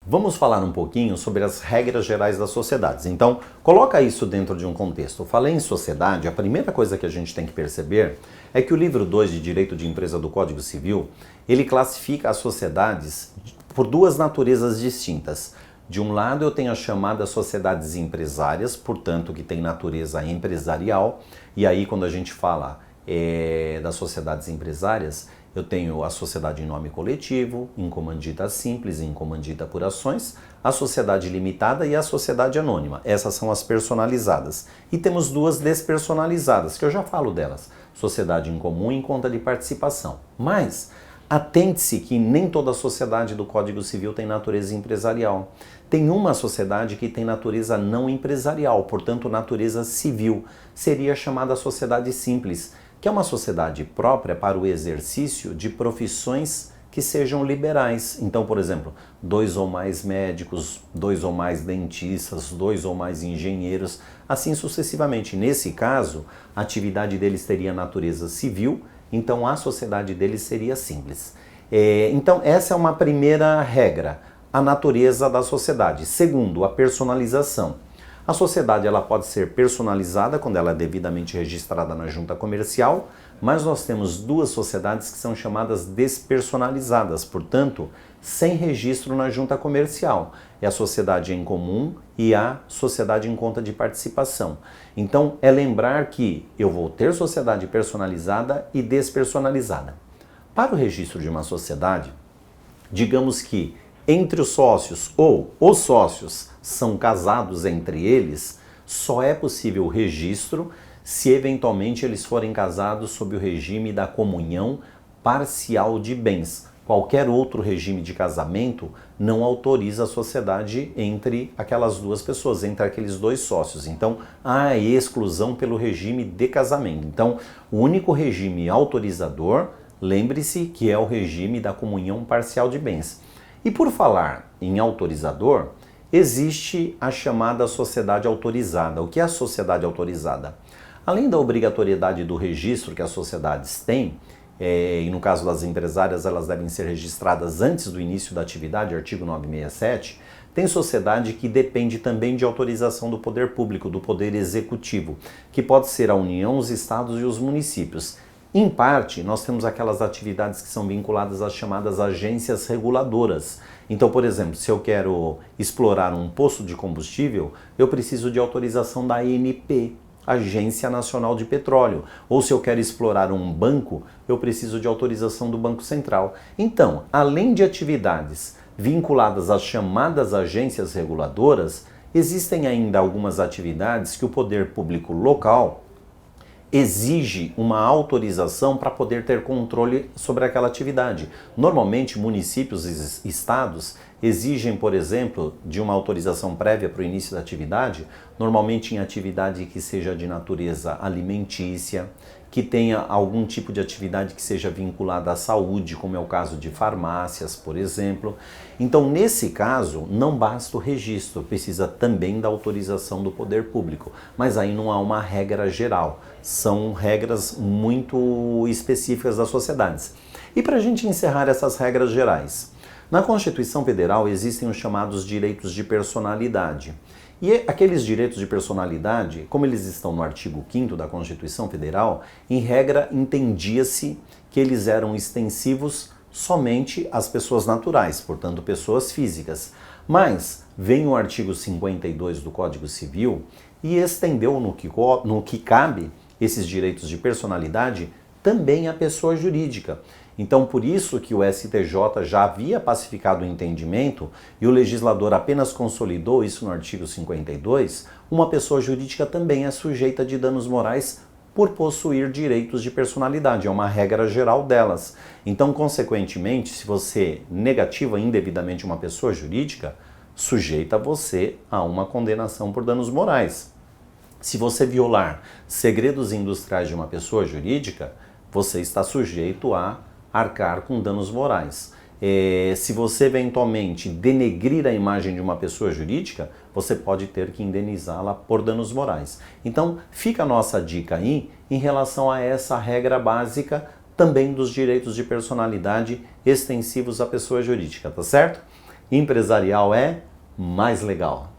Vamos falar um pouquinho sobre as regras gerais das sociedades. Então, coloca isso dentro de um contexto. Eu falei em sociedade, a primeira coisa que a gente tem que perceber é que o livro 2 de Direito de Empresa do Código Civil, ele classifica as sociedades por duas naturezas distintas. De um lado, eu tenho as chamadas sociedades empresárias, portanto, que tem natureza empresarial, e aí quando a gente fala das sociedades empresárias, eu tenho a sociedade em nome coletivo, em comandita simples, em comandita por ações, a sociedade limitada e a sociedade anônima. Essas são as personalizadas. E temos duas despersonalizadas, que eu já falo delas. Sociedade em comum e em conta de participação. Mas atente-se que nem toda a sociedade do Código Civil tem natureza empresarial. Tem uma sociedade que tem natureza não empresarial, portanto natureza civil. Seria chamada sociedade simples, que é uma sociedade própria para o exercício de profissões que sejam liberais. Então, por exemplo, 2 ou mais médicos, 2 ou mais dentistas, 2 ou mais engenheiros, assim sucessivamente. Nesse caso, a atividade deles teria natureza civil, então a sociedade deles seria simples. Então, essa é uma primeira regra, a natureza da sociedade. Segundo, a personalização. A sociedade ela pode ser personalizada quando ela é devidamente registrada na junta comercial, mas nós temos duas sociedades que são chamadas despersonalizadas, portanto, sem registro na junta comercial. É a sociedade em comum e a sociedade em conta de participação. Então, é lembrar que eu vou ter sociedade personalizada e despersonalizada. Para o registro de uma sociedade, digamos que entre os sócios ou os sócios são casados entre eles, só é possível o registro se eventualmente eles forem casados sob o regime da comunhão parcial de bens. Qualquer outro regime de casamento não autoriza a sociedade entre aquelas duas pessoas, entre aqueles dois sócios. Então, há exclusão pelo regime de casamento. Então, o único regime autorizador, lembre-se que é o regime da comunhão parcial de bens. E por falar em autorizador, existe a chamada sociedade autorizada. O que é a sociedade autorizada? Além da obrigatoriedade do registro que as sociedades têm, e no caso das empresárias elas devem ser registradas antes do início da atividade, artigo 967, tem sociedade que depende também de autorização do poder público, do poder executivo, que pode ser a União, os estados e os municípios. Em parte, nós temos aquelas atividades que são vinculadas às chamadas agências reguladoras. Então, por exemplo, se eu quero explorar um poço de combustível, eu preciso de autorização da ANP, Agência Nacional de Petróleo. Ou se eu quero explorar um banco, eu preciso de autorização do Banco Central. Então, além de atividades vinculadas às chamadas agências reguladoras, existem ainda algumas atividades que o poder público local exige uma autorização para poder ter controle sobre aquela atividade. Normalmente, municípios e estados exigem, por exemplo, de uma autorização prévia para o início da atividade, normalmente em atividade que seja de natureza alimentícia, que tenha algum tipo de atividade que seja vinculada à saúde, como é o caso de farmácias, por exemplo. Então, nesse caso, não basta o registro, precisa também da autorização do poder público. Mas aí não há uma regra geral, são regras muito específicas das sociedades. E para a gente encerrar essas regras gerais, na Constituição Federal existem os chamados direitos de personalidade. E aqueles direitos de personalidade, como eles estão no artigo 5º da Constituição Federal, em regra entendia-se que eles eram extensivos somente às pessoas naturais, portanto pessoas físicas. Mas vem o artigo 52 do Código Civil e estendeu no que cabe esses direitos de personalidade também à pessoa jurídica. Então, por isso que o STJ já havia pacificado o entendimento e o legislador apenas consolidou isso no artigo 52, uma pessoa jurídica também é sujeita de danos morais por possuir direitos de personalidade, é uma regra geral delas. Então, consequentemente, se você negativa indevidamente uma pessoa jurídica, sujeita você a uma condenação por danos morais. Se você violar segredos industriais de uma pessoa jurídica, você está sujeito a arcar com danos morais. Se você eventualmente denegrir a imagem de uma pessoa jurídica, você pode ter que indenizá-la por danos morais. Então, fica a nossa dica aí em relação a essa regra básica também dos direitos de personalidade extensivos à pessoa jurídica, tá certo? empresarial é mais legal.